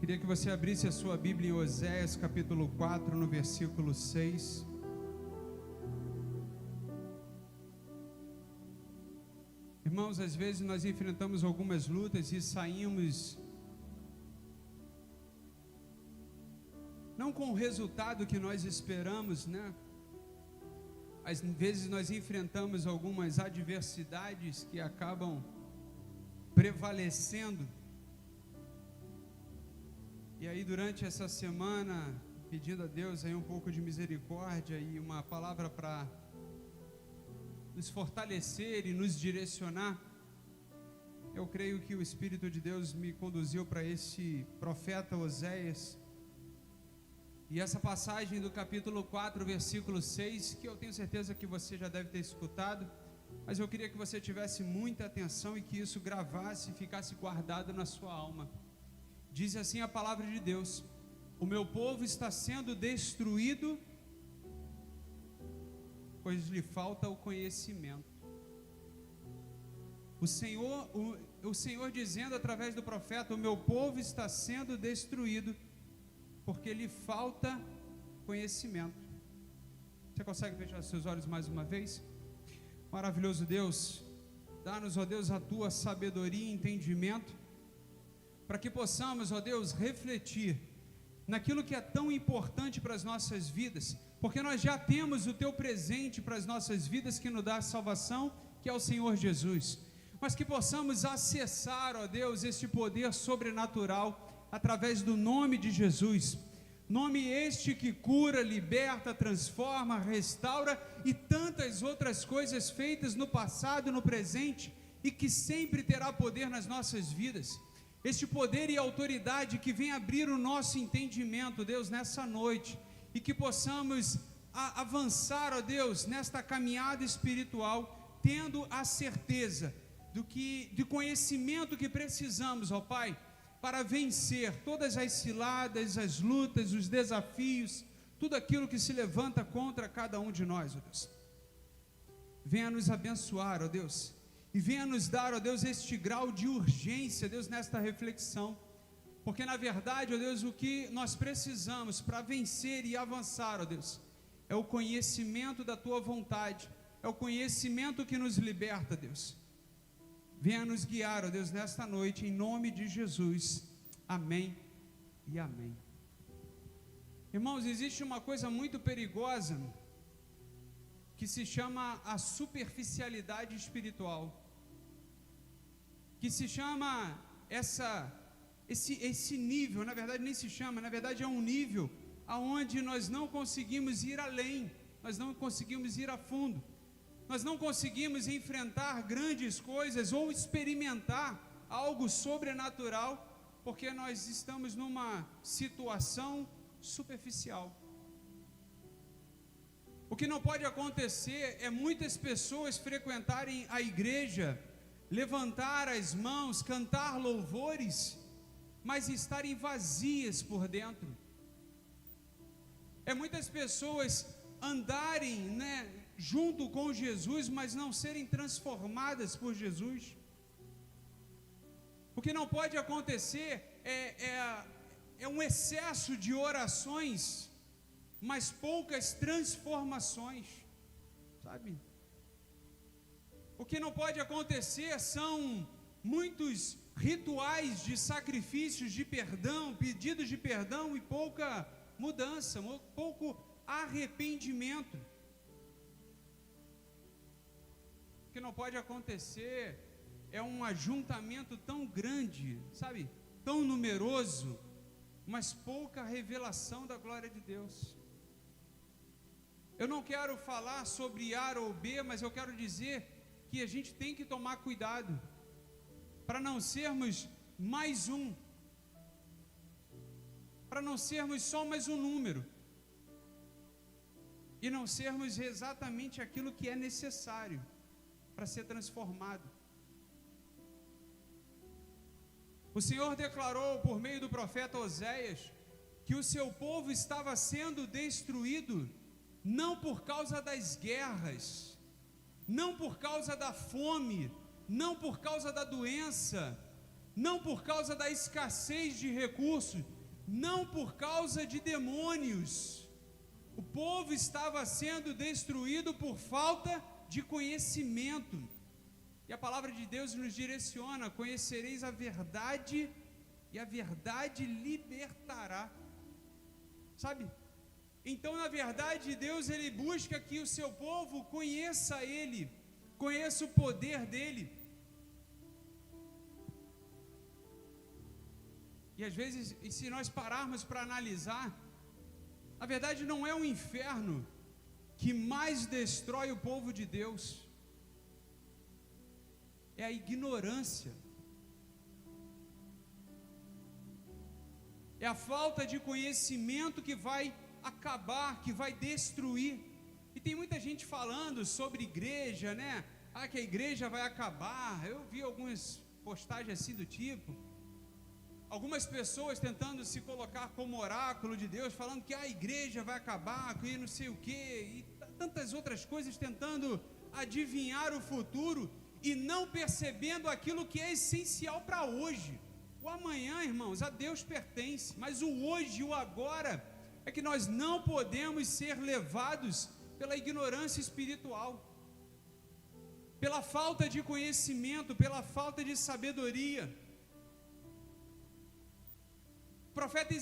Queria que você abrisse a sua Bíblia em Oséias capítulo 4, no versículo 6. Irmãos, às vezes nós enfrentamos algumas lutas e saímos não com o resultado que nós esperamos, né? Às vezes nós enfrentamos algumas adversidades que acabam prevalecendo. E aí durante essa semana, pedindo a Deus aí um pouco de misericórdia e uma palavra para nos fortalecer e nos direcionar, eu creio que o Espírito de Deus me conduziu para esse profeta Oséias. E essa passagem do capítulo 4, versículo 6, que eu tenho certeza que você já deve ter escutado, mas eu queria que você tivesse muita atenção e que isso gravasse e ficasse guardado na sua alma. Diz assim a palavra de Deus: o meu povo está sendo destruído, pois lhe falta o conhecimento. O Senhor dizendo através do profeta: o meu povo está sendo destruído, porque lhe falta conhecimento. Você consegue fechar seus olhos mais uma vez? Maravilhoso Deus, dá-nos, ó Deus, a tua sabedoria e entendimento, para que possamos, ó Deus, refletir naquilo que é tão importante para as nossas vidas, porque nós já temos o teu presente para as nossas vidas, que nos dá a salvação, que é o Senhor Jesus, mas que possamos acessar, ó Deus, este poder sobrenatural, através do nome de Jesus, nome este que cura, liberta, transforma, restaura, e tantas outras coisas feitas no passado e no presente, e que sempre terá poder nas nossas vidas. Este poder e autoridade que vem abrir o nosso entendimento, Deus, nessa noite, e que possamos avançar, ó Deus, nesta caminhada espiritual, tendo a certeza do conhecimento que precisamos, ó Pai, para vencer todas as ciladas, as lutas, os desafios, tudo aquilo que se levanta contra cada um de nós, ó Deus. Venha nos abençoar, ó Deus, e venha nos dar, ó Deus, este grau de urgência, Deus, nesta reflexão, porque na verdade, ó Deus, o que nós precisamos para vencer e avançar, ó Deus, é o conhecimento da tua vontade, é o conhecimento que nos liberta, Deus. Venha nos guiar, ó Deus, nesta noite, em nome de Jesus, amém e amém. Irmãos, existe uma coisa muito perigosa, que se chama a superficialidade espiritual, que se chama esse nível, na verdade nem se chama, na verdade é um nível aonde nós não conseguimos ir além, nós não conseguimos ir a fundo, nós não conseguimos enfrentar grandes coisas ou experimentar algo sobrenatural, porque nós estamos numa situação superficial. O que não pode acontecer é muitas pessoas frequentarem a igreja, levantar as mãos, cantar louvores, mas estarem vazias por dentro. É muitas pessoas andarem, né, junto com Jesus, mas não serem transformadas por Jesus. O que não pode acontecer é um excesso de orações, mas poucas transformações, sabe? O que não pode acontecer são muitos rituais de sacrifícios de perdão, pedidos de perdão, e pouca mudança, pouco arrependimento. O que não pode acontecer é um ajuntamento tão grande, sabe? Tão numeroso, mas pouca revelação da glória de Deus. Eu não quero falar sobre A ou B, mas eu quero dizer que a gente tem que tomar cuidado para não sermos mais um, para não sermos só mais um número, e não sermos exatamente aquilo que é necessário para ser transformado. O Senhor declarou por meio do profeta Oséias que o seu povo estava sendo destruído não por causa das guerras, não por causa da fome, não por causa da doença, não por causa da escassez de recursos, não por causa de demônios. O povo estava sendo destruído por falta de conhecimento. E a palavra de Deus nos direciona: conhecereis a verdade e a verdade libertará. Sabe? Então, na verdade, Deus ele busca que o seu povo conheça Ele, conheça o poder dEle. E às vezes, e se nós pararmos para analisar, na verdade não é o inferno que mais destrói o povo de Deus, é a ignorância, é a falta de conhecimento que vai acabar, que vai destruir. E tem muita gente falando sobre igreja, né? Que a igreja vai acabar. Eu vi algumas postagens assim do tipo, algumas pessoas tentando se colocar como oráculo de Deus, falando que a igreja vai acabar, que não sei o quê, e tantas outras coisas, tentando adivinhar o futuro e não percebendo aquilo que é essencial para hoje. O amanhã, irmãos, a Deus pertence, mas o hoje e o agora é que nós não podemos ser levados pela ignorância espiritual, pela falta de conhecimento, pela falta de sabedoria. O profeta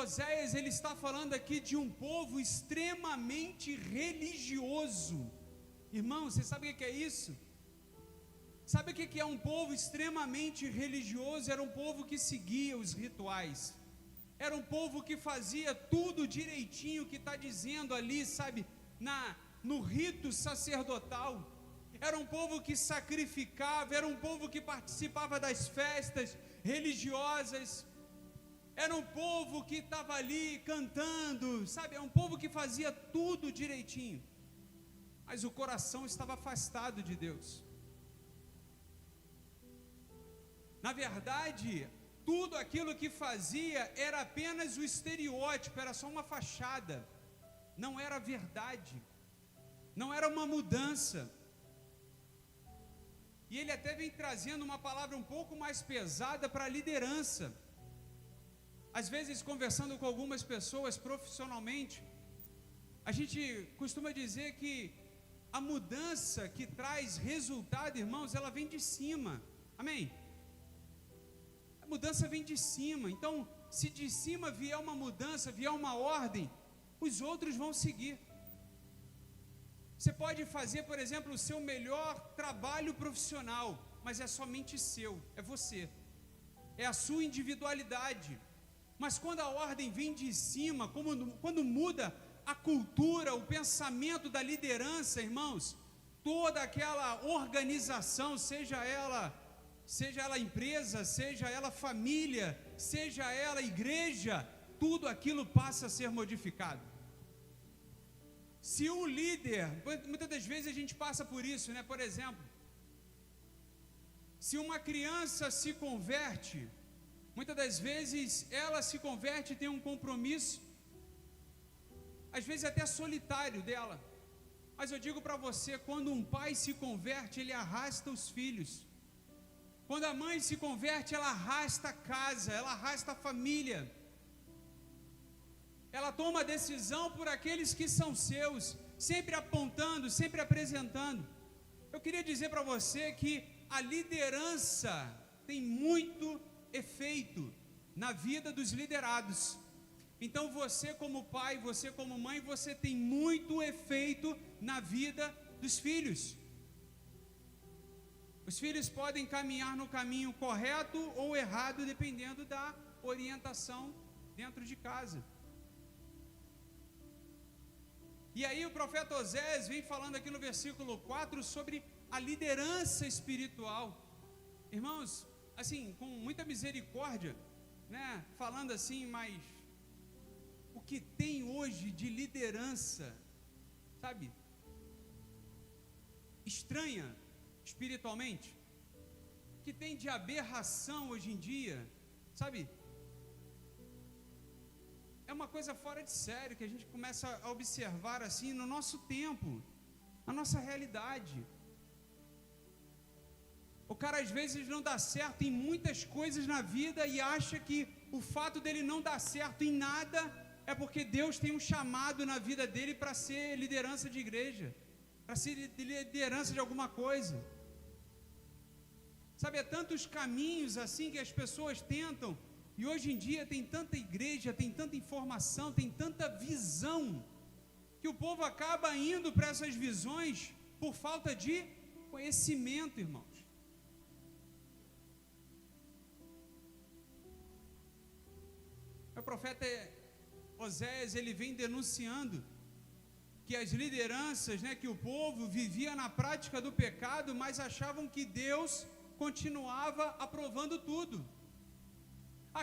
Oséias, ele está falando aqui de um povo extremamente religioso. Irmão, você sabe o que é isso? Sabe o que é um povo extremamente religioso? Era um povo que seguia os rituais. Era um povo que fazia tudo direitinho, que está dizendo ali, sabe, no rito sacerdotal. Era um povo que sacrificava, era um povo que participava das festas religiosas. Era um povo que estava ali cantando, sabe, é um povo que fazia tudo direitinho. Mas o coração estava afastado de Deus. Na verdade, tudo aquilo que fazia era apenas o estereótipo, era só uma fachada, não era verdade, não era uma mudança. E ele até vem trazendo uma palavra um pouco mais pesada para a liderança. Às vezes, conversando com algumas pessoas profissionalmente, a gente costuma dizer que a mudança que traz resultado, irmãos, ela vem de cima, amém? A mudança vem de cima. Então, se de cima vier uma mudança, vier uma ordem, os outros vão seguir. Você pode fazer, por exemplo, o seu melhor trabalho profissional, mas é somente seu, é você, é a sua individualidade. Mas quando a ordem vem de cima, quando muda a cultura, o pensamento da liderança, irmãos, toda aquela organização, seja ela empresa, seja ela família, seja ela igreja, tudo aquilo passa a ser modificado. Se um líder, muitas das vezes a gente passa por isso, né? Por exemplo, se uma criança se converte, muitas das vezes ela se converte e tem um compromisso, às vezes até solitário dela. Mas eu digo para você, quando um pai se converte, ele arrasta os filhos. Quando a mãe se converte, ela arrasta a casa, ela arrasta a família. Ela toma decisão por aqueles que são seus, sempre apontando, sempre apresentando. Eu queria dizer para você que a liderança tem muito efeito na vida dos liderados. Então você como pai, você como mãe, você tem muito efeito na vida dos filhos. Os filhos podem caminhar no caminho correto ou errado, dependendo da orientação dentro de casa. E aí o profeta Oséias vem falando aqui no versículo 4 sobre a liderança espiritual. Irmãos, assim, com muita misericórdia, né? Falando assim, mas o que tem hoje de liderança, sabe, estranha espiritualmente, que tem de aberração hoje em dia, sabe, é uma coisa fora de sério que a gente começa a observar assim no nosso tempo, na nossa realidade. O cara às vezes não dá certo em muitas coisas na vida e acha que o fato dele não dar certo em nada é porque Deus tem um chamado na vida dele para ser liderança de igreja, para ser liderança de alguma coisa. Sabe, é tantos caminhos assim que as pessoas tentam, e hoje em dia tem tanta igreja, tem tanta informação, tem tanta visão, que o povo acaba indo para essas visões por falta de conhecimento, irmãos. O profeta Oséias, ele vem denunciando que as lideranças, que o povo vivia na prática do pecado, mas achavam que Deus continuava aprovando tudo.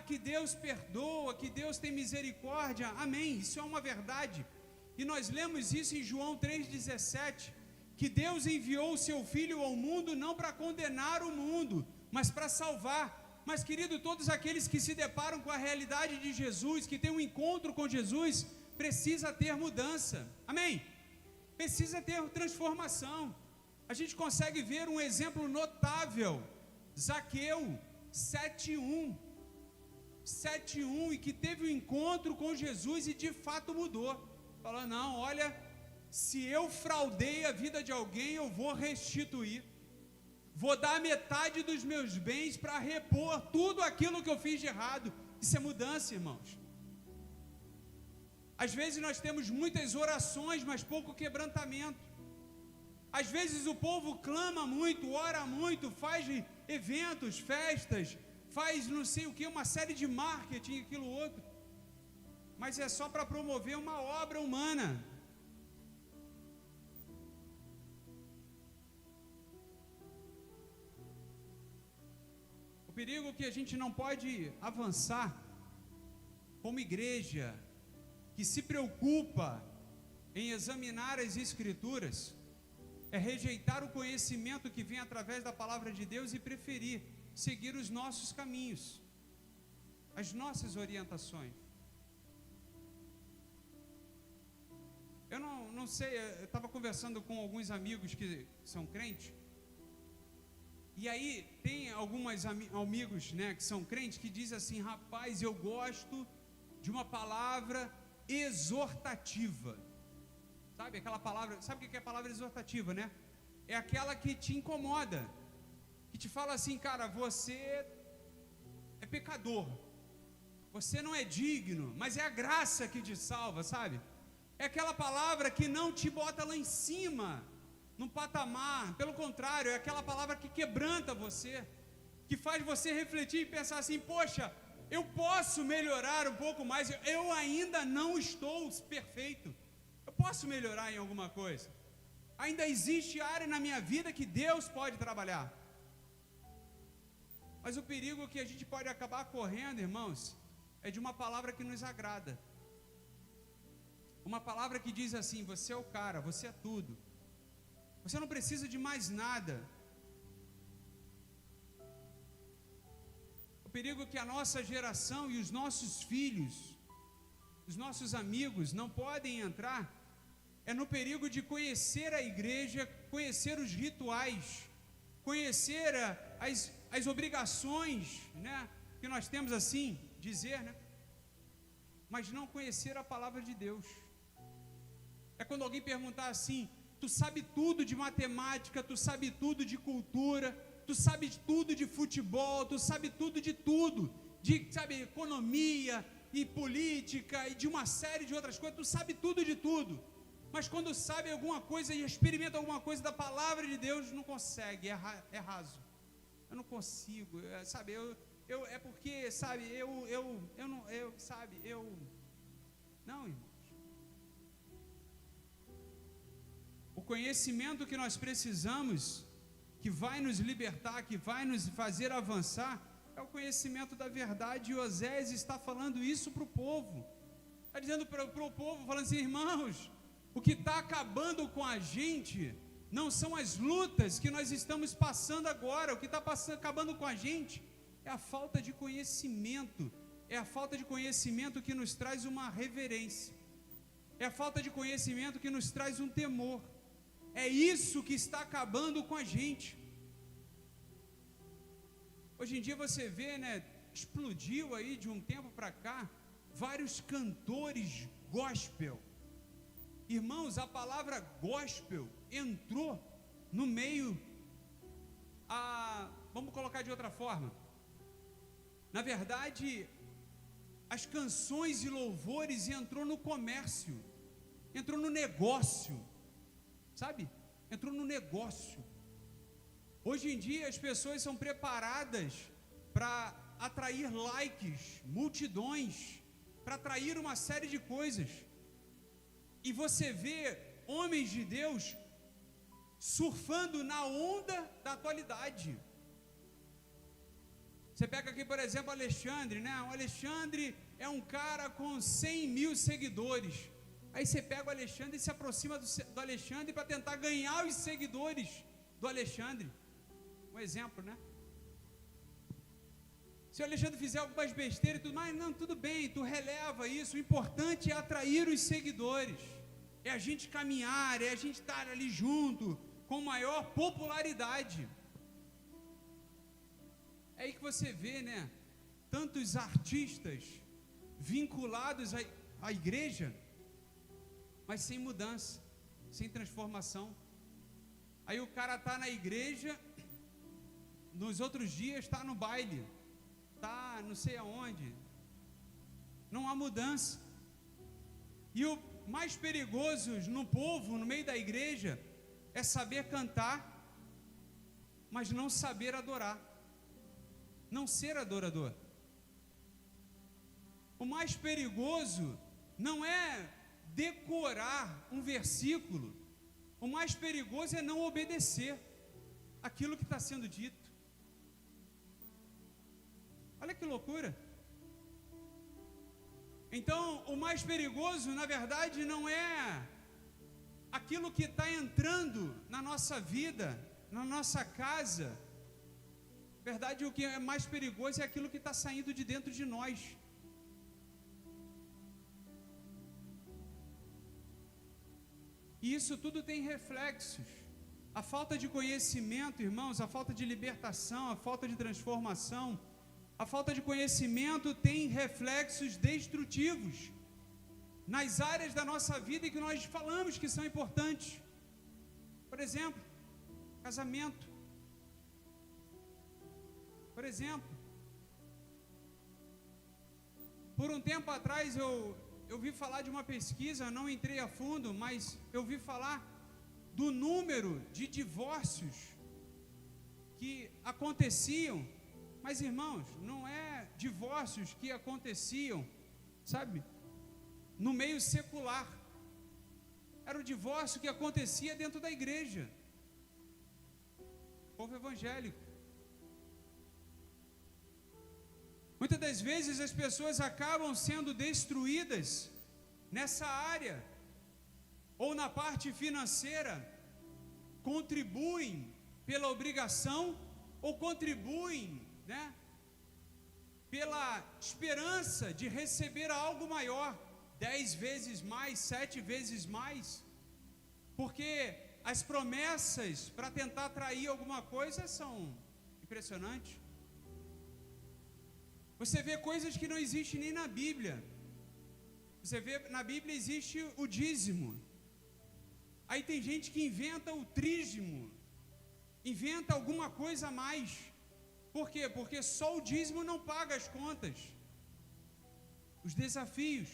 Que Deus perdoa, que Deus tem misericórdia, amém, isso é uma verdade. E nós lemos isso em João 3,17, que Deus enviou o seu Filho ao mundo não para condenar o mundo, mas para salvar. Mas, querido, todos aqueles que se deparam com a realidade de Jesus, que tem um encontro com Jesus, precisa ter mudança, amém? Precisa ter transformação. A gente consegue ver um exemplo notável, Zaqueu 7:1, e que teve um encontro com Jesus e de fato mudou. Falou, não, olha, se eu fraudei a vida de alguém, eu vou restituir. Vou dar metade dos meus bens para repor tudo aquilo que eu fiz de errado. Isso é mudança, irmãos. Às vezes nós temos muitas orações, mas pouco quebrantamento. Às vezes o povo clama muito, ora muito, faz eventos, festas, faz não sei o que, uma série de marketing, aquilo outro. Mas é só para promover uma obra humana. O perigo é que a gente não pode avançar como igreja que se preocupa em examinar as Escrituras, é rejeitar o conhecimento que vem através da palavra de Deus e preferir seguir os nossos caminhos, as nossas orientações. Eu não sei, eu estava conversando com alguns amigos que são crentes, e aí tem alguns amigos que são crentes que dizem assim, rapaz, eu gosto de uma palavra exortativa. Sabe aquela palavra, sabe o que é a palavra exortativa, né? É aquela que te incomoda, que te fala assim, cara, você é pecador, você não é digno, mas é a graça que te salva, sabe? É aquela palavra que não te bota lá em cima, num patamar, pelo contrário, é aquela palavra que quebranta você, que faz você refletir e pensar assim, poxa, eu posso melhorar um pouco mais, eu ainda não estou perfeito, eu posso melhorar em alguma coisa, ainda existe área na minha vida que Deus pode trabalhar. Mas o perigo que a gente pode acabar correndo, irmãos, é de uma palavra que nos agrada, uma palavra que diz assim, você é o cara, você é tudo, você não precisa de mais nada. O perigo é que a nossa geração e os nossos filhos, os nossos amigos não podem entrar, é no perigo de conhecer a igreja, conhecer os rituais, conhecer as obrigações, que nós temos assim, dizer, mas não conhecer a palavra de Deus. É quando alguém perguntar assim, tu sabe tudo de matemática, tu sabe tudo de cultura, tu sabe tudo de futebol, tu sabe tudo de tudo, sabe, economia e política e de uma série de outras coisas, tu sabe tudo de tudo, mas quando sabe alguma coisa e experimenta alguma coisa da palavra de Deus, não consegue, é raso. Eu não consigo, sabe, é porque, sabe, não, irmãos. O conhecimento que nós precisamos, que vai nos libertar, que vai nos fazer avançar, é o conhecimento da verdade. E Oséias está falando isso para o povo, está dizendo para o povo, falando assim, irmãos, o que está acabando com a gente não são as lutas que nós estamos passando agora, o que está acabando com a gente é a falta de conhecimento, é a falta de conhecimento que nos traz uma reverência, é a falta de conhecimento que nos traz um temor. É isso que está acabando com a gente. Hoje em dia você vê, explodiu aí de um tempo para cá vários cantores gospel. Irmãos, a palavra gospel entrou no meio, vamos colocar de outra forma. Na verdade, as canções e louvores entrou no comércio, entrou no negócio, sabe? Entrou no negócio. Hoje em dia as pessoas são preparadas para atrair likes, multidões, para atrair uma série de coisas. E você vê homens de Deus surfando na onda da atualidade. Você pega aqui, por exemplo, Alexandre, né? O Alexandre é um cara com 100 mil seguidores. Aí você pega o Alexandre e se aproxima do Alexandre para tentar ganhar os seguidores do Alexandre. Um exemplo, né? Se o Alexandre fizer algumas besteiras e tudo mais, não, tudo bem, tu releva isso. O importante é atrair os seguidores. É a gente caminhar, é a gente estar ali junto, com maior popularidade. É aí que você vê, né? Tantos artistas vinculados à igreja, mas sem mudança, sem transformação. Aí o cara está na igreja, nos outros dias está no baile, está não sei aonde, não há mudança. E o mais perigoso no povo, no meio da igreja, é saber cantar, mas não saber adorar, não ser adorador. O mais perigoso não é decorar um versículo, o mais perigoso é não obedecer aquilo que está sendo dito. Olha que loucura. Então, o mais perigoso, na verdade, não é aquilo que está entrando na nossa vida, na nossa casa. Na verdade, o que é mais perigoso é aquilo que está saindo de dentro de nós. E isso tudo tem reflexos. A falta de conhecimento, irmãos, a falta de libertação, a falta de transformação, a falta de conhecimento tem reflexos destrutivos nas áreas da nossa vida que nós falamos que são importantes. Por exemplo, casamento. Por exemplo, por um tempo atrás eu ouvi falar de uma pesquisa, não entrei a fundo, mas eu ouvi falar do número de divórcios que aconteciam. Mas, irmãos, não é divórcios que aconteciam, sabe, no meio secular. Era o divórcio que acontecia dentro da igreja. Povo evangélico. Muitas das vezes as pessoas acabam sendo destruídas nessa área, ou na parte financeira, contribuem pela obrigação, ou contribuem, né, pela esperança de receber algo maior, 10 vezes mais, 7 vezes mais, porque as promessas para tentar atrair alguma coisa são impressionantes. Você vê coisas que não existem nem na Bíblia. Você vê, na Bíblia existe o dízimo. Aí tem gente que inventa o trízimo, inventa alguma coisa a mais. Por quê? Porque só o dízimo não paga as contas, os desafios.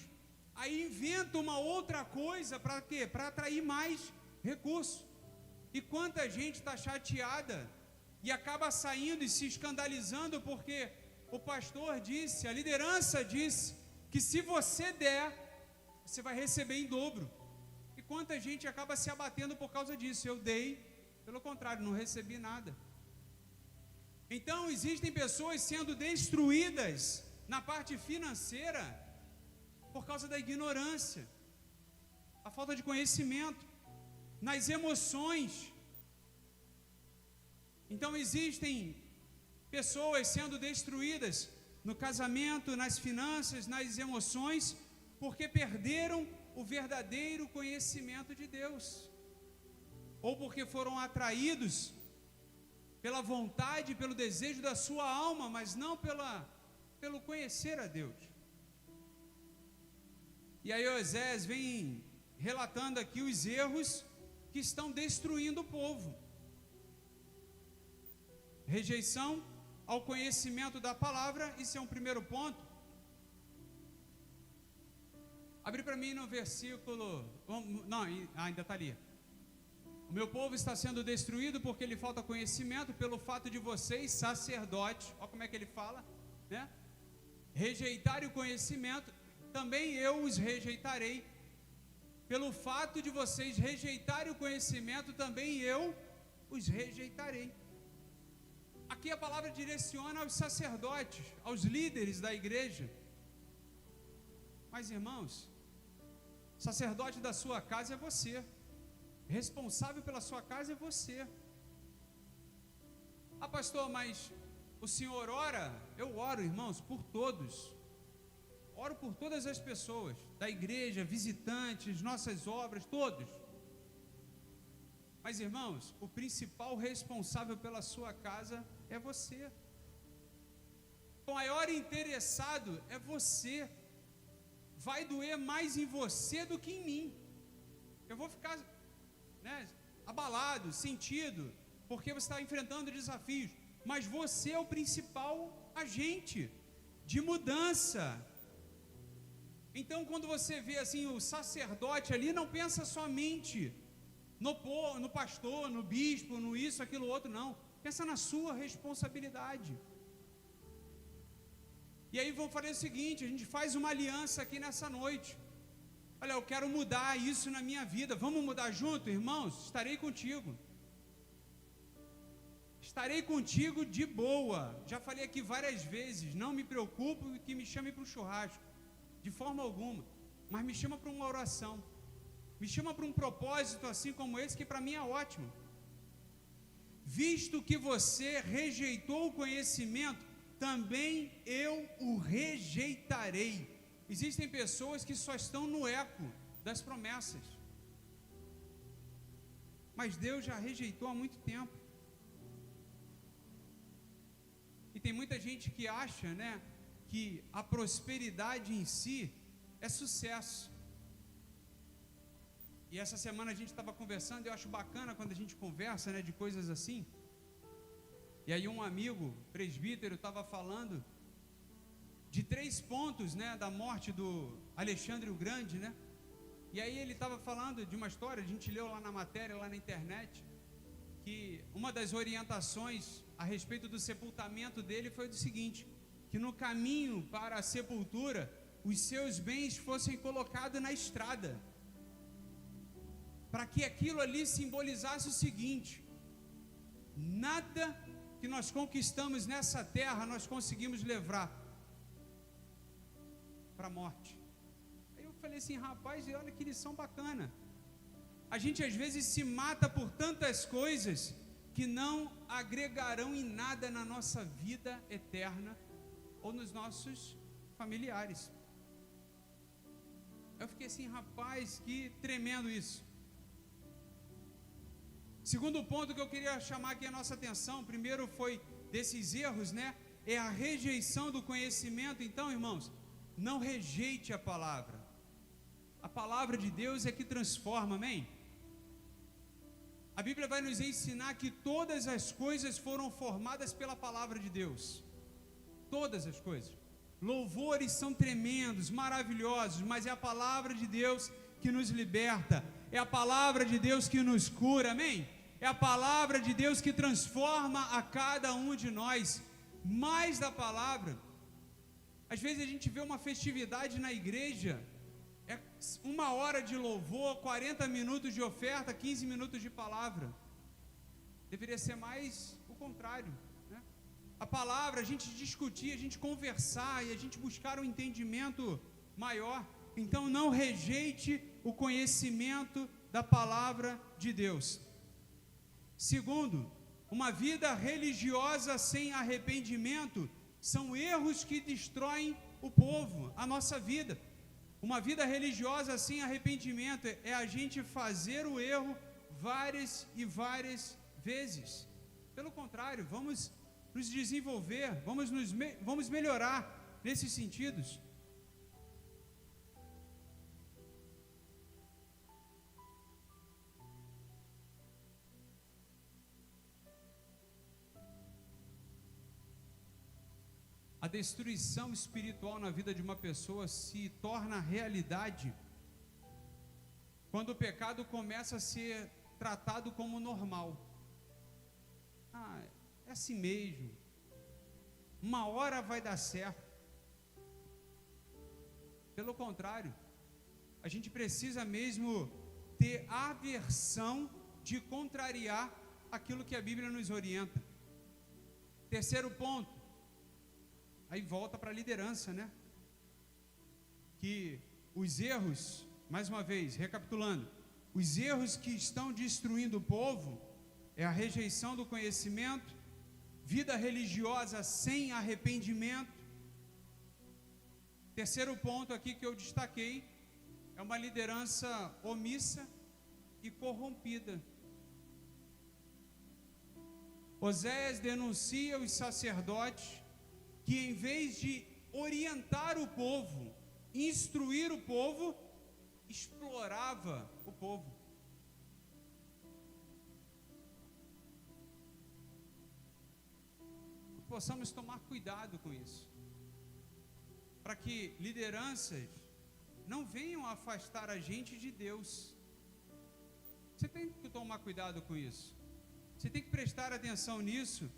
Aí inventa uma outra coisa para quê? Para atrair mais recurso. E quanta gente está chateada e acaba saindo e se escandalizando porque o pastor disse, a liderança disse, que se você der, você vai receber em dobro. E quanta gente acaba se abatendo por causa disso. Eu dei, pelo contrário, não recebi nada. Então, existem pessoas sendo destruídas na parte financeira por causa da ignorância, a falta de conhecimento, nas emoções. Então, existem pessoas sendo destruídas no casamento, nas finanças, nas emoções, porque perderam o verdadeiro conhecimento de Deus, ou porque foram atraídos pela vontade, pelo desejo da sua alma, mas não pelo conhecer a Deus. E aí Osés vem relatando aqui os erros que estão destruindo o povo. Rejeição ao conhecimento da palavra, isso é um primeiro ponto. Abre para mim no versículo, não, ainda está ali. O meu povo está sendo destruído porque lhe falta conhecimento, pelo fato de vocês, sacerdotes, olha como é que ele fala, né? Rejeitarem o conhecimento, também eu os rejeitarei. Pelo fato de vocês rejeitarem o conhecimento, também eu os rejeitarei. Aqui a palavra direciona aos sacerdotes, aos líderes da igreja. Mas, irmãos, sacerdote da sua casa é você. Responsável pela sua casa é você. Ah, pastor, mas o senhor ora? Eu oro, irmãos, por todos. Oro por todas as pessoas da igreja, visitantes, nossas obras, todos. Mas, irmãos, o principal responsável pela sua casa é você. O maior interessado é você. Vai doer mais em você do que em mim. Eu vou ficar, abalado, sentido, porque você está enfrentando desafios. Mas você é o principal agente de mudança. Então, quando você vê assim o sacerdote ali, não pensa somente no pastor, no bispo, no isso, aquilo, outro, não. Pensa na sua responsabilidade. E aí vamos fazer o seguinte, a gente faz uma aliança aqui nessa noite. Olha, eu quero mudar isso na minha vida. Vamos mudar junto, irmãos? Estarei contigo. Estarei contigo de boa. Já falei aqui várias vezes, não me preocupo que me chame para um churrasco. De forma alguma. Mas me chama para uma oração. Me chama para um propósito assim como esse, que para mim é ótimo. Visto que você rejeitou o conhecimento, também eu o rejeitarei. Existem pessoas que só estão no eco das promessas. Mas Deus já rejeitou há muito tempo. E tem muita gente que acha, que a prosperidade em si é sucesso. E essa semana a gente estava conversando, eu acho bacana quando a gente conversa, de coisas assim. E aí um amigo, presbítero, estava falando de 3 pontos, da morte do Alexandre o Grande, E aí ele estava falando de uma história, a gente leu lá na matéria, lá na internet, que uma das orientações a respeito do sepultamento dele foi do seguinte, que no caminho para a sepultura, os seus bens fossem colocados na estrada, para que aquilo ali simbolizasse o seguinte: nada que nós conquistamos nessa terra nós conseguimos levar para a morte. Aí eu falei assim, rapaz, olha que lição bacana. A gente às vezes se mata por tantas coisas que não agregarão em nada na nossa vida eterna ou nos nossos familiares. Eu fiquei assim, rapaz, que tremendo isso. Segundo ponto que eu queria chamar aqui a nossa atenção, primeiro foi desses erros, é a rejeição do conhecimento. Então, irmãos, não rejeite a palavra. A palavra de Deus é que transforma, amém? A Bíblia vai nos ensinar que todas as coisas foram formadas pela palavra de Deus. Todas as coisas. Louvores são tremendos, maravilhosos, mas é a palavra de Deus que nos liberta. É a palavra de Deus que nos cura, amém? É a palavra de Deus que transforma a cada um de nós. Mais da palavra. Às vezes a gente vê uma festividade na igreja, é 1 hora de louvor, 40 minutos de oferta, 15 minutos de palavra. Deveria ser mais o contrário, A palavra, a gente discutir, a gente conversar e a gente buscar um entendimento maior. Então não rejeite o conhecimento da palavra de Deus. Segundo, uma vida religiosa sem arrependimento são erros que destroem o povo, a nossa vida. Uma vida religiosa sem arrependimento é a gente fazer o erro várias e várias vezes. Pelo contrário, vamos nos desenvolver, vamos melhorar, nesses sentidos. A destruição espiritual na vida de uma pessoa se torna realidade quando o pecado começa a ser tratado como normal. É assim mesmo. Uma hora vai dar certo. Pelo contrário, a gente precisa mesmo ter aversão de contrariar aquilo que a Bíblia nos orienta. Terceiro ponto, aí volta para a liderança, né? Que os erros, mais uma vez, recapitulando, os erros que estão destruindo o povo é a rejeição do conhecimento, vida religiosa sem arrependimento. Terceiro ponto aqui que eu destaquei é uma liderança omissa e corrompida. Oséias denuncia os sacerdotes que, em vez de orientar o povo, instruir o povo, explorava o povo. Possamos tomar cuidado com isso, para que lideranças não venham afastar a gente de Deus. Você tem que tomar cuidado com isso, você tem que prestar atenção nisso.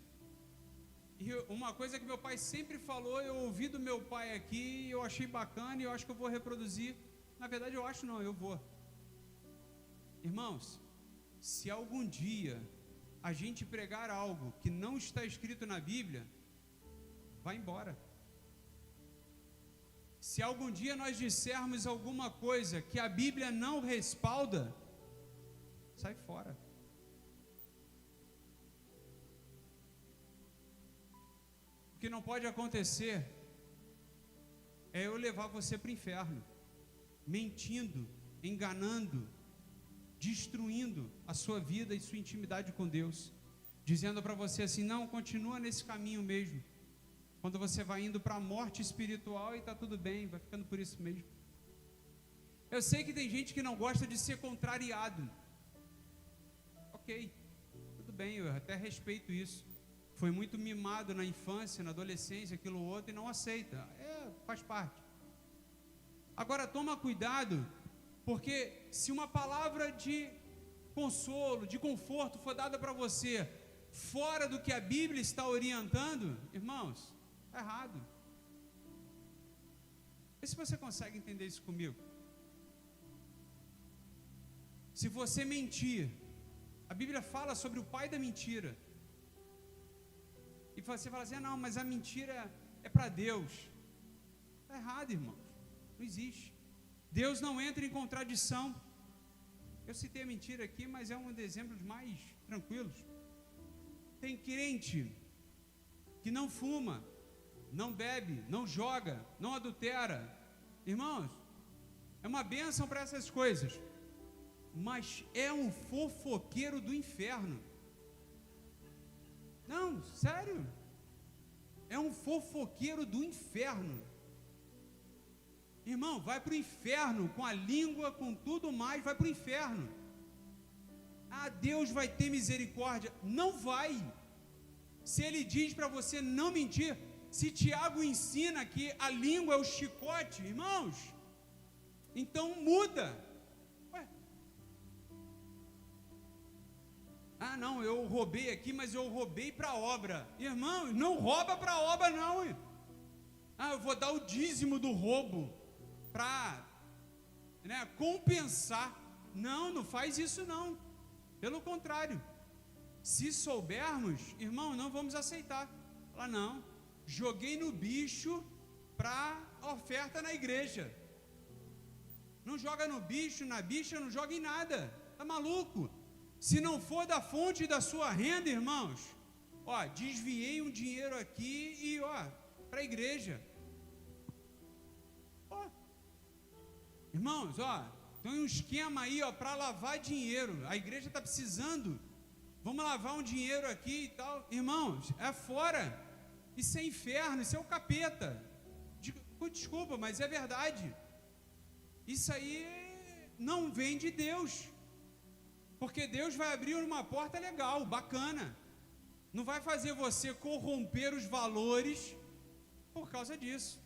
E uma coisa que meu pai sempre falou, eu ouvi do meu pai aqui, eu achei bacana e eu acho que eu vou reproduzir. Na verdade eu acho não, eu vou. Irmãos, se algum dia a gente pregar algo que não está escrito na Bíblia, vai embora. Se algum dia nós dissermos alguma coisa que a Bíblia não respalda, sai fora. O que não pode acontecer é eu levar você para o inferno, mentindo, enganando, destruindo a sua vida e sua intimidade com Deus, dizendo para você assim, não, continua nesse caminho mesmo, quando você vai indo para a morte espiritual e está tudo bem, vai ficando por isso mesmo. Eu sei que tem gente que não gosta de ser contrariado, ok, tudo bem, eu até respeito isso, foi muito mimado na infância, na adolescência, aquilo outro, e não aceita, faz parte. Agora toma cuidado, porque se uma palavra de consolo, de conforto for dada para você, fora do que a Bíblia está orientando, irmãos, está errado. Vê se você consegue entender isso comigo. Se você mentir, a Bíblia fala sobre o pai da mentira, e você fala assim, não, mas a mentira é para Deus. Está errado, irmãos, não existe. Deus não entra em contradição. Eu citei a mentira aqui, mas é um dos exemplos mais tranquilos. Tem crente que não fuma, não bebe, não joga, não adultera. Irmãos, é uma bênção para essas coisas, mas é um fofoqueiro do inferno. Não, sério, é um fofoqueiro do inferno. Irmão, vai para o inferno, com a língua, com tudo mais, vai para o inferno. Deus vai ter misericórdia. Não vai. Se ele diz para você não mentir, se Tiago ensina que a língua é o chicote, irmãos, então muda. Não, eu roubei aqui, mas eu roubei para a obra. Irmão, não rouba para a obra não. Eu vou dar o dízimo do roubo para compensar. Não faz isso não. Pelo contrário, se soubermos, irmão, não vamos aceitar. Fala, não, joguei no bicho para a oferta na igreja. Não joga no bicho, na bicha, não joga em nada. Tá maluco? Se não for da fonte da sua renda, irmãos, desviei um dinheiro aqui e para a igreja. Irmãos, tem um esquema aí para lavar dinheiro. A igreja está precisando. Vamos lavar um dinheiro aqui e tal. Irmãos, é fora. Isso é inferno, isso é o capeta. Desculpa, mas é verdade. Isso aí não vem de Deus. Porque Deus vai abrir uma porta legal, bacana. Não vai fazer você corromper os valores por causa disso.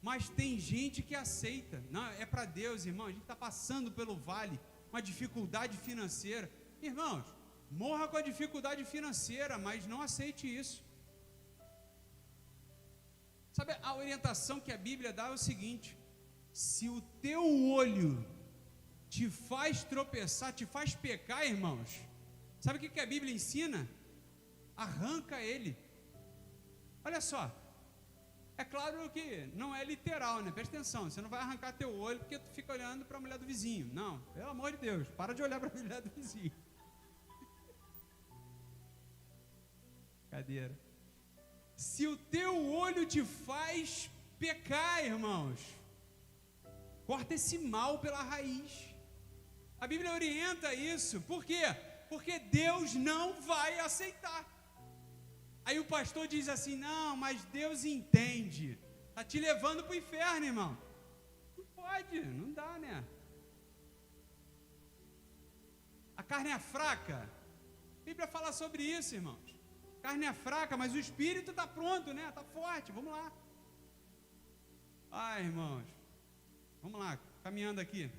Mas tem gente que aceita. Não, é para Deus, irmão. A gente está passando pelo vale, uma dificuldade financeira. Irmãos, morra com a dificuldade financeira, mas não aceite isso. Sabe, a orientação que a Bíblia dá é o seguinte: se o teu olho te faz tropeçar, te faz pecar, irmãos, sabe o que a Bíblia ensina? Arranca ele. Olha só, é claro que não é literal, né? Presta atenção, você não vai arrancar teu olho porque tu fica olhando para a mulher do vizinho. Não, pelo amor de Deus, para de olhar para a mulher do vizinho. Cadeira. Se o teu olho te faz pecar, irmãos, corta esse mal pela raiz. A Bíblia orienta isso. Por quê? Porque Deus não vai aceitar. Aí o pastor diz assim: não, mas Deus entende. Está te levando para o inferno, irmão. Não pode, não dá, né? A carne é fraca. A Bíblia fala sobre isso, irmãos. A carne é fraca, mas o espírito está pronto, né? Está forte, vamos lá. Ai, irmãos, vamos lá, caminhando aqui.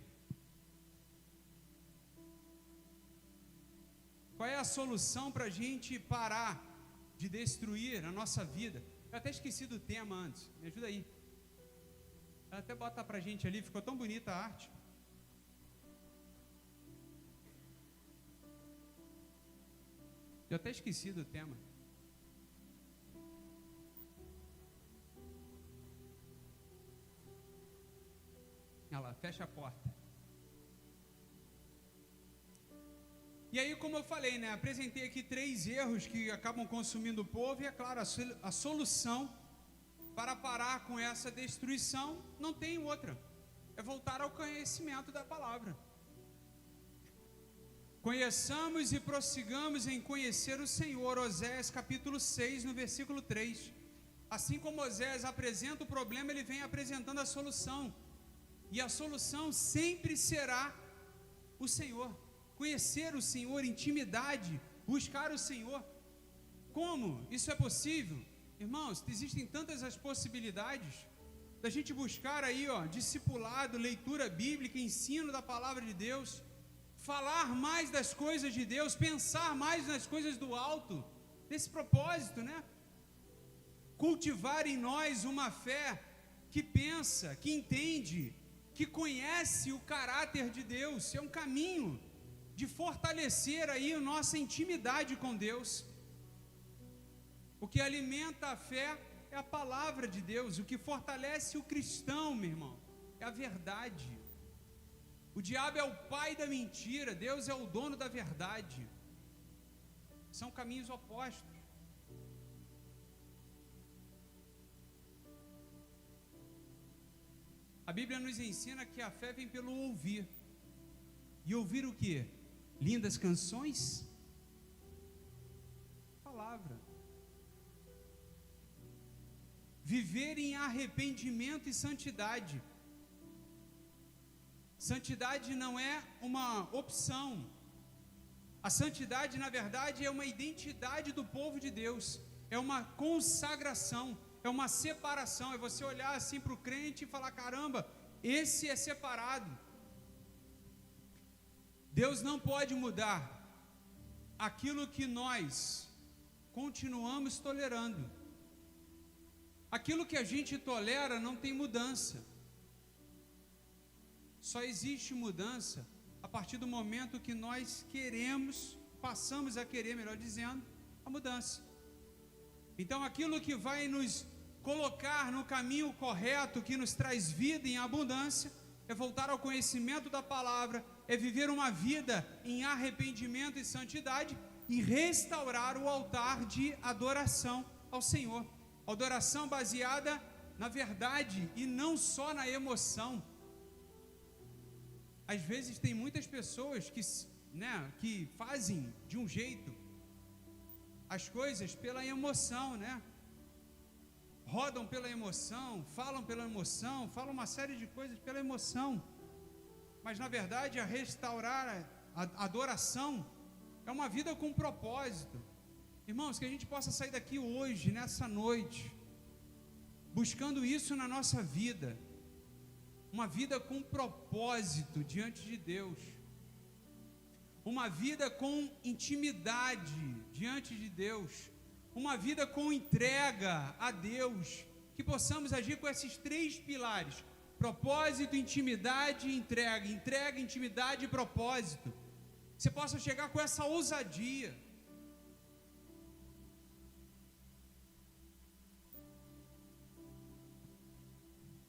Qual é a solução para a gente parar de destruir a nossa vida? Eu até esqueci do tema antes, me ajuda aí. Até bota para a gente ali, ficou tão bonita a arte. Eu até esqueci do tema. Olha lá, fecha a porta. E aí, como eu falei, né, apresentei aqui 3 erros que acabam consumindo o povo. E é claro, a solução para parar com essa destruição não tem outra. É voltar ao conhecimento da palavra. Conheçamos e prossigamos em conhecer o Senhor. Oséias capítulo 6, no versículo 3. Assim como Oséias apresenta o problema, ele vem apresentando a solução. E a solução sempre será o Senhor. Conhecer o Senhor, intimidade, buscar o Senhor. Como isso é possível? Irmãos, existem tantas as possibilidades da gente buscar aí, discipulado, leitura bíblica, ensino da palavra de Deus, falar mais das coisas de Deus, pensar mais nas coisas do alto, nesse propósito, né? Cultivar em nós uma fé que pensa, que entende, que conhece o caráter de Deus. É um caminho de fortalecer aí a nossa intimidade com Deus. O que alimenta a fé é a palavra de Deus. O que fortalece o cristão, meu irmão, é a verdade. O diabo é o pai da mentira, Deus é o dono da verdade. São caminhos opostos. A Bíblia nos ensina que a fé vem pelo ouvir. E ouvir o quê? Lindas canções? Palavra. Viver em arrependimento e santidade. Santidade não é uma opção. A santidade, na verdade, é uma identidade do povo de Deus. É uma consagração. É uma separação. É você olhar assim para o crente e falar: caramba, esse é separado. Deus não pode mudar aquilo que nós continuamos tolerando. Aquilo que a gente tolera não tem mudança. Só existe mudança a partir do momento que nós passamos a querer, melhor dizendo, a mudança. Então, aquilo que vai nos colocar no caminho correto, que nos traz vida em abundância, é voltar ao conhecimento da palavra, é viver uma vida em arrependimento e santidade e restaurar o altar de adoração ao Senhor. Adoração baseada na verdade e não só na emoção. Às vezes tem muitas pessoas que fazem de um jeito as coisas pela emoção, né? rodam pela emoção, falam uma série de coisas pela emoção. Mas na verdade a adoração é uma vida com propósito. Irmãos, que a gente possa sair daqui hoje, nessa noite, buscando isso na nossa vida, uma vida com propósito diante de Deus, uma vida com intimidade diante de Deus, uma vida com entrega a Deus, que possamos agir com esses 3 pilares: propósito, intimidade e entrega. Entrega, intimidade e propósito. Você possa chegar com essa ousadia.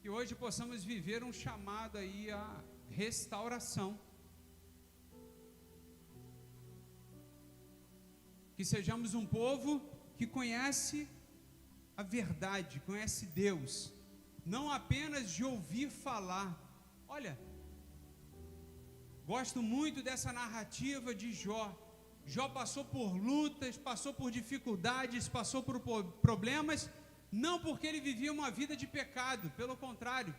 Que hoje possamos viver um chamado aí à restauração. Que sejamos um povo que conhece a verdade, conhece Deus, não apenas de ouvir falar. Olha, gosto muito dessa narrativa de Jó. Jó passou por lutas, passou por dificuldades, passou por problemas, não porque ele vivia uma vida de pecado, pelo contrário,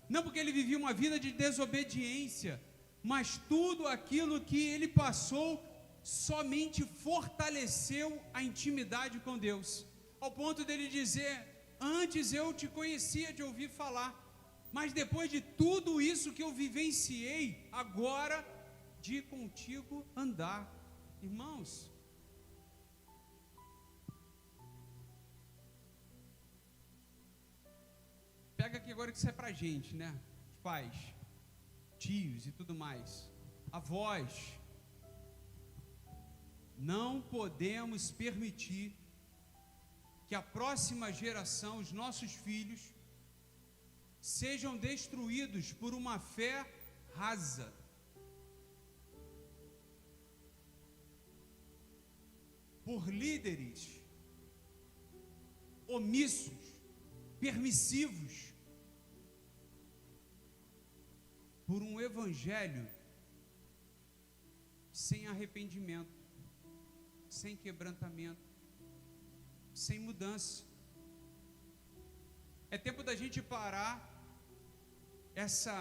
não porque ele vivia uma vida de desobediência, mas tudo aquilo que ele passou somente fortaleceu a intimidade com Deus, ao ponto dele dizer: antes eu te conhecia de ouvir falar, mas depois de tudo isso que eu vivenciei, agora de contigo andar. Irmãos, pega aqui agora que isso é pra gente, né? Os pais, tios e tudo mais, avós. Não podemos permitir que a próxima geração, os nossos filhos, sejam destruídos por uma fé rasa. Por líderes omissos, permissivos, por um evangelho sem arrependimento, sem quebrantamento, sem mudança. É tempo da gente parar essa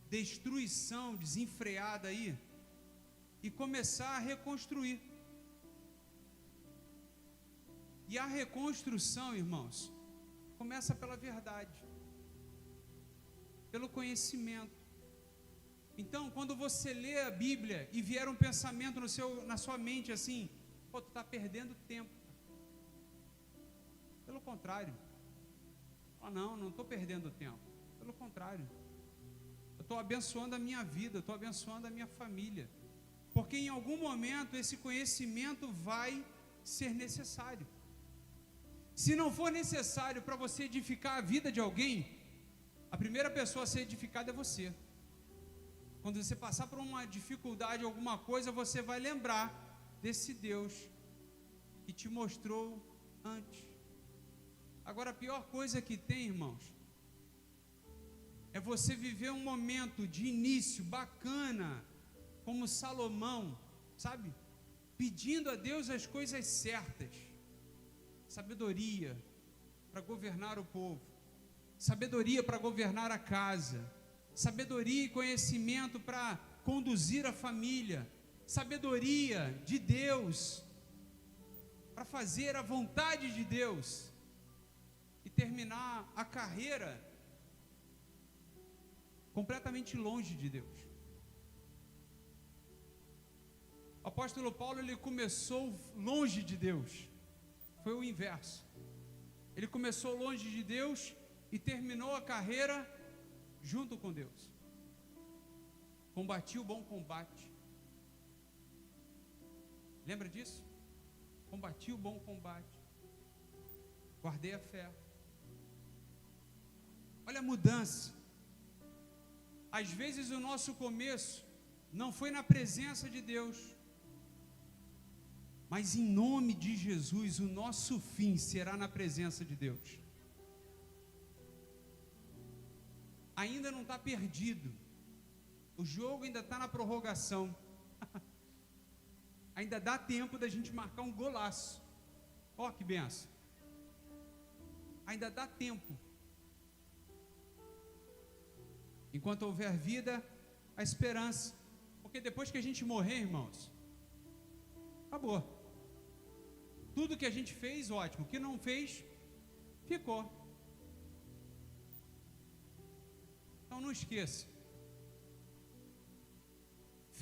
destruição desenfreada aí e começar a reconstruir. E a reconstrução, irmãos, começa pela verdade, pelo conhecimento. Então, quando você lê a Bíblia e vier um pensamento na sua mente assim: pô, tu está perdendo tempo. Pelo contrário. Não estou perdendo tempo. Pelo contrário. Eu estou abençoando a minha vida, eu estou abençoando a minha família. Porque em algum momento esse conhecimento vai ser necessário. Se não for necessário para você edificar a vida de alguém, a primeira pessoa a ser edificada é você. Quando você passar por uma dificuldade, alguma coisa, você vai lembrar desse Deus que te mostrou antes. Agora, a pior coisa que tem, irmãos, é você viver um momento de início bacana, como Salomão, sabe? Pedindo a Deus as coisas certas. Sabedoria para governar o povo, sabedoria para governar a casa, sabedoria e conhecimento para conduzir a família, sabedoria de Deus para fazer a vontade de Deus e terminar a carreira completamente longe de Deus. O apóstolo Paulo, ele começou longe de Deus, foi o inverso. Ele começou longe de Deus e terminou a carreira junto com Deus. Combati o bom combate. Lembra disso? Combati o bom combate. Guardei a fé. Olha a mudança. Às vezes o nosso começo não foi na presença de Deus, mas em nome de Jesus, o nosso fim será na presença de Deus. Ainda não está perdido. O jogo ainda está na prorrogação. Ainda dá tempo da gente marcar um golaço. Ó, que benção. ainda dá tempo. Enquanto houver vida, a esperança. Porque depois que a gente morrer, irmãos, acabou. Tudo que a gente fez, ótimo. O que não fez, ficou. Então não esqueça.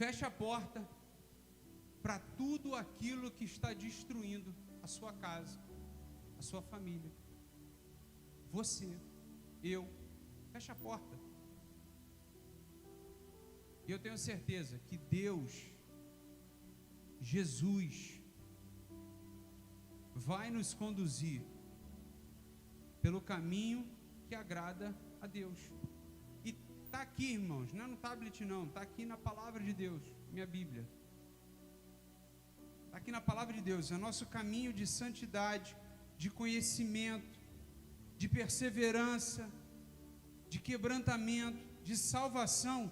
Feche a porta para tudo aquilo que está destruindo a sua casa, a sua família, você, eu. Feche a porta. E eu tenho certeza que Deus, Jesus, vai nos conduzir pelo caminho que agrada a Deus. E está aqui, irmãos, não é no tablet não, está aqui na palavra de Deus, minha Bíblia. Está aqui na palavra de Deus, é nosso caminho de santidade, de conhecimento, de perseverança, de quebrantamento, de salvação.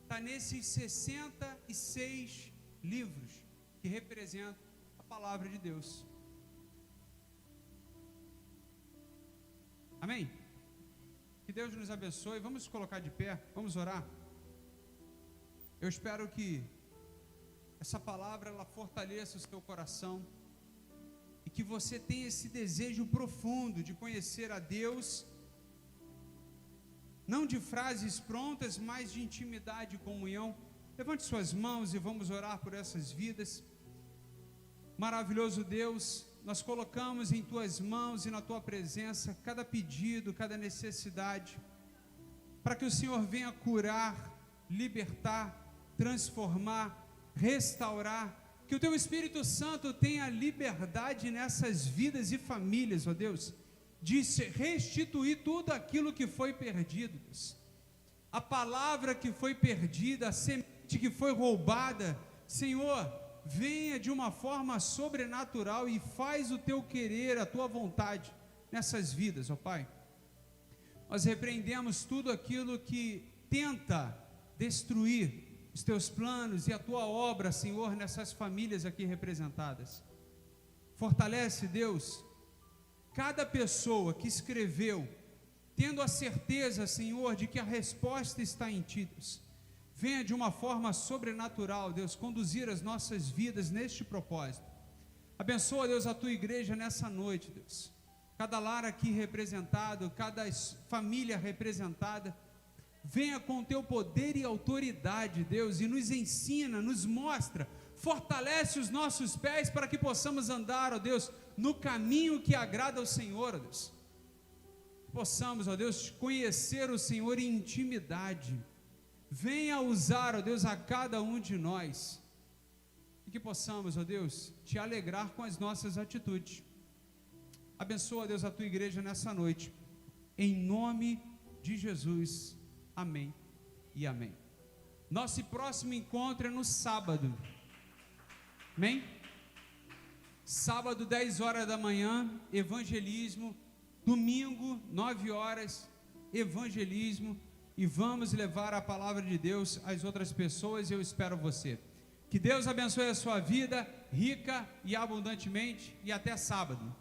Está nesses 66 livros que representam a palavra de Deus. Amém? Que Deus nos abençoe. Vamos colocar de pé, vamos orar. Eu espero que essa palavra ela fortaleça o seu coração e que você tenha esse desejo profundo de conhecer a Deus, não de frases prontas, mas de intimidade e comunhão. Levante suas mãos e vamos orar por essas vidas. Maravilhoso Deus, nós colocamos em tuas mãos e na tua presença cada pedido, cada necessidade, para que o Senhor venha curar, libertar, transformar, restaurar, que o teu Espírito Santo tenha liberdade nessas vidas e famílias, ó Deus, de restituir tudo aquilo que foi perdido, Deus. A palavra que foi perdida, a semente que foi roubada, Senhor, venha de uma forma sobrenatural e faz o teu querer, a tua vontade nessas vidas, ó Pai. Nós repreendemos tudo aquilo que tenta destruir os teus planos e a tua obra, Senhor, nessas famílias aqui representadas. Fortalece, Deus, cada pessoa que escreveu, tendo a certeza, Senhor, de que a resposta está em Ti, Deus. Venha de uma forma sobrenatural, Deus, conduzir as nossas vidas neste propósito. Abençoa, Deus, a Tua igreja nessa noite, Deus. Cada lar aqui representado, cada família representada, venha com o Teu poder e autoridade, Deus, e nos ensina, nos mostra, fortalece os nossos pés para que possamos andar, ó Deus, no caminho que agrada ao Senhor, ó Deus. Possamos, ó Deus, conhecer o Senhor em intimidade. Venha usar, ó Deus, a cada um de nós. E que possamos, ó Deus, Te alegrar com as nossas atitudes. Abençoa, Deus, a Tua igreja nessa noite. Em nome de Jesus. Amém e amém. Nosso próximo encontro é no sábado. Amém? Sábado, 10 horas da manhã, evangelismo. Domingo, 9 horas, evangelismo. E vamos levar a palavra de Deus às outras pessoas. Eu espero você. Que Deus abençoe a sua vida, rica e abundantemente. E até sábado.